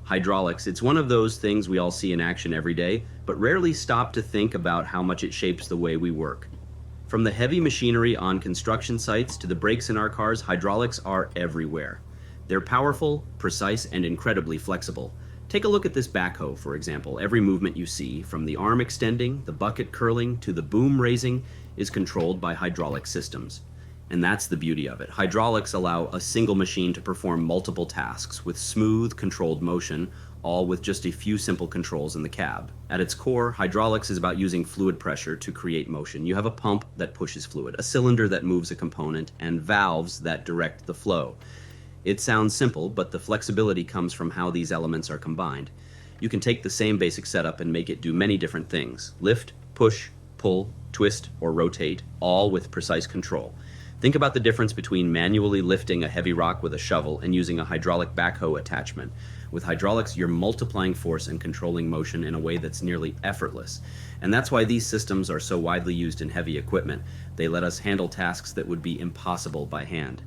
Hydraulics, it's one of those things we all see in action every day, but rarely stop to think about how much it shapes the way we work. From the heavy machinery on construction sites to the brakes in our cars, hydraulics are everywhere. They're powerful, precise, and incredibly flexible. Take a look at this backhoe, for example. Every movement you see, from the arm extending, the bucket curling, to the boom raising, is controlled by hydraulic systems. And that's the beauty of it. Hydraulics allow a single machine to perform multiple tasks with smooth, controlled motion, all with just a few simple controls in the cab. At its core, hydraulics is about using fluid pressure to create motion. You have a pump that pushes fluid, a cylinder that moves a component, and valves that direct the flow. It sounds simple, but the flexibility comes from how these elements are combined. You can take the same basic setup and make it do many different things: lift, push, pull, twist, or rotate, all with precise control. Think about the difference between manually lifting a heavy rock with a shovel and using a hydraulic backhoe attachment. With hydraulics, you're multiplying force and controlling motion in a way that's nearly effortless. And that's why these systems are so widely used in heavy equipment. They let us handle tasks that would be impossible by hand.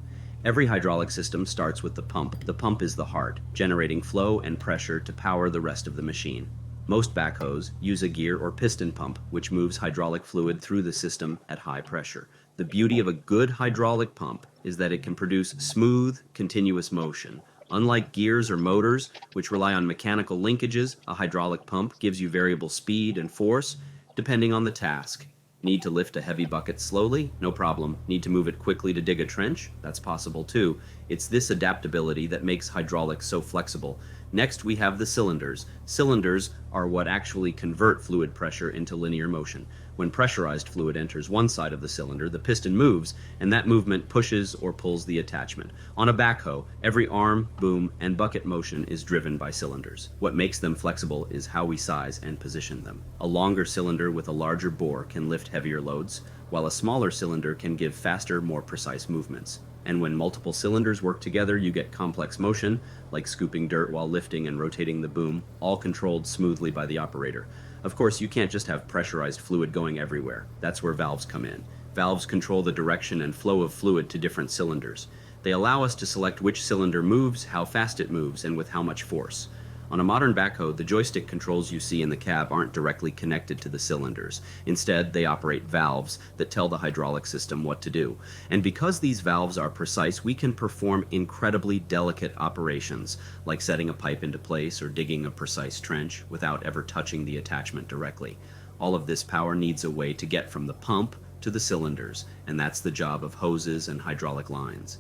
Every hydraulic system starts with the pump. The pump is the heart, generating flow and pressure to power the rest of the machine. Most backhoes use a gear or piston pump, which moves hydraulic fluid through the system at high pressure. The beauty of a good hydraulic pump is that it can produce smooth, continuous motion. Unlike gears or motors, which rely on mechanical linkages, a hydraulic pump gives you variable speed and force depending on the task. Need to lift a heavy bucket slowly? No problem. Need to move it quickly to dig a trench? That's possible too. It's this adaptability that makes hydraulics so flexible. Next, we have the cylinders. Cylinders are what actually convert fluid pressure into linear motion. When pressurized fluid enters one side of the cylinder, the piston moves, and that movement pushes or pulls the attachment. On a backhoe, every arm, boom, and bucket motion is driven by cylinders. What makes them flexible is how we size and position them. A longer cylinder with a larger bore can lift heavier loads, while a smaller cylinder can give faster, more precise movements. And when multiple cylinders work together, you get complex motion, like scooping dirt while lifting and rotating the boom, all controlled smoothly by the operator. Of course, you can't just have pressurized fluid going everywhere. That's where valves come in. Valves control the direction and flow of fluid to different cylinders. They allow us to select which cylinder moves, how fast it moves, and with how much force. On a modern backhoe, the joystick controls you see in the cab aren't directly connected to the cylinders. Instead, they operate valves that tell the hydraulic system what to do. And because these valves are precise, we can perform incredibly delicate operations, like setting a pipe into place or digging a precise trench without ever touching the attachment directly. All of this power needs a way to get from the pump to the cylinders, and that's the job of hoses and hydraulic lines.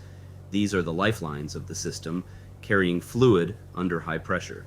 These are the lifelines of the system, carrying fluid under high pressure.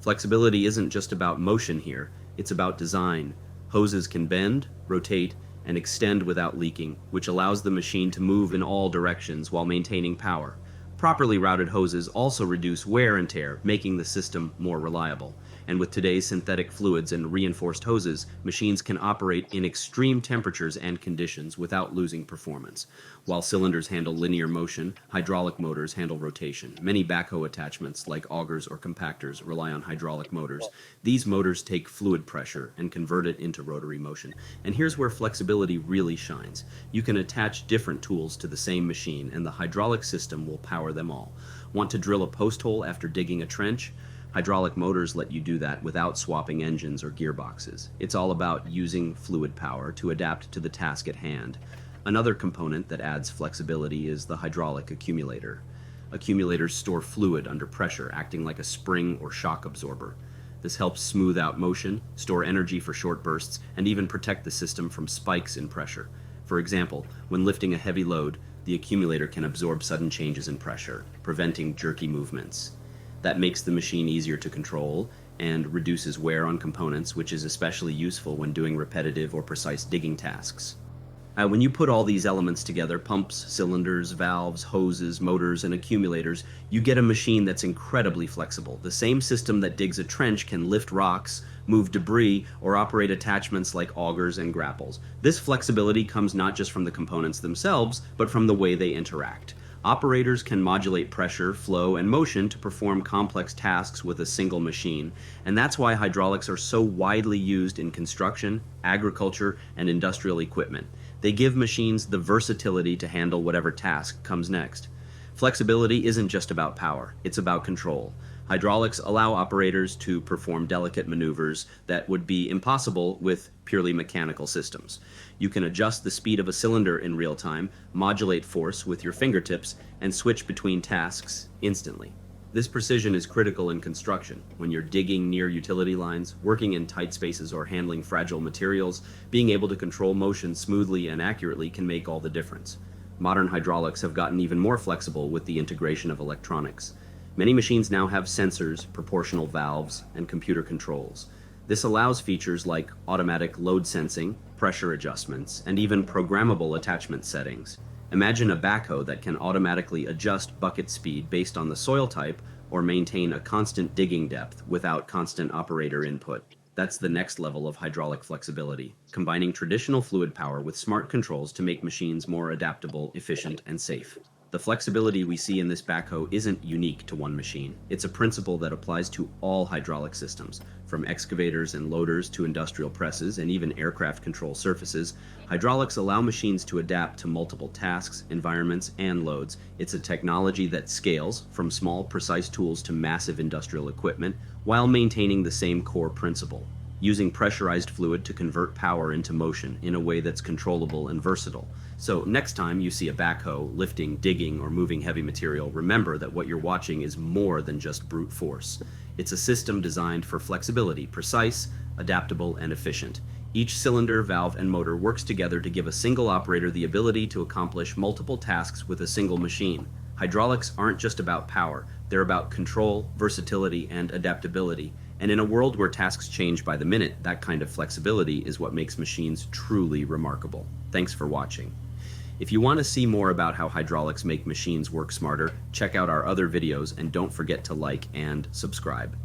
Flexibility isn't just about motion here, it's about design. Hoses can bend, rotate, and extend without leaking, which allows the machine to move in all directions while maintaining power. Properly routed hoses also reduce wear and tear, making the system more reliable. And with today's synthetic fluids and reinforced hoses, machines can operate in extreme temperatures and conditions without losing performance. While cylinders handle linear motion, hydraulic motors handle rotation. Many backhoe attachments, like augers or compactors, rely on hydraulic motors. These motors take fluid pressure and convert it into rotary motion. And here's where flexibility really shines. You can attach different tools to the same machine, and the hydraulic system will power them all. Want to drill a post hole after digging a trench? Hydraulic motors let you do that without swapping engines or gearboxes. It's all about using fluid power to adapt to the task at hand. Another component that adds flexibility is the hydraulic accumulator. Accumulators store fluid under pressure, acting like a spring or shock absorber. This helps smooth out motion, store energy for short bursts, and even protect the system from spikes in pressure. For example, when lifting a heavy load, the accumulator can absorb sudden changes in pressure, preventing jerky movements. That makes the machine easier to control and reduces wear on components, which is especially useful when doing repetitive or precise digging tasks. When you put all these elements together, pumps, cylinders, valves, hoses, motors, and accumulators, you get a machine that's incredibly flexible. The same system that digs a trench can lift rocks, move debris, or operate attachments like augers and grapples. This flexibility comes not just from the components themselves, but from the way they interact. Operators can modulate pressure, flow, and motion to perform complex tasks with a single machine, and that's why hydraulics are so widely used in construction, agriculture, and industrial equipment. They give machines the versatility to handle whatever task comes next. Flexibility isn't just about power, it's about control. Hydraulics allow operators to perform delicate maneuvers that would be impossible with purely mechanical systems. You can adjust the speed of a cylinder in real time, modulate force with your fingertips, and switch between tasks instantly. This precision is critical in construction. When you're digging near utility lines, working in tight spaces, or handling fragile materials, being able to control motion smoothly and accurately can make all the difference. Modern hydraulics have gotten even more flexible with the integration of electronics. Many machines now have sensors, proportional valves, and computer controls. This allows features like automatic load sensing, pressure adjustments, and even programmable attachment settings. Imagine a backhoe that can automatically adjust bucket speed based on the soil type or maintain a constant digging depth without constant operator input. That's the next level of hydraulic flexibility, combining traditional fluid power with smart controls to make machines more adaptable, efficient, and safe. The flexibility we see in this backhoe isn't unique to one machine. It's a principle that applies to all hydraulic systems. From excavators and loaders to industrial presses and even aircraft control surfaces, hydraulics allow machines to adapt to multiple tasks, environments, and loads. It's a technology that scales from small, precise tools to massive industrial equipment while maintaining the same core principle, using pressurized fluid to convert power into motion in a way that's controllable and versatile. So next time you see a backhoe lifting, digging, or moving heavy material, remember that what you're watching is more than just brute force. It's a system designed for flexibility, precise, adaptable, and efficient. Each cylinder, valve, and motor works together to give a single operator the ability to accomplish multiple tasks with a single machine. Hydraulics aren't just about power, they're about control, versatility, and adaptability. And in a world where tasks change by the minute, that kind of flexibility is what makes machines truly remarkable. Thanks for watching. If you want to see more about how hydraulics make machines work smarter, check out our other videos and don't forget to like and subscribe.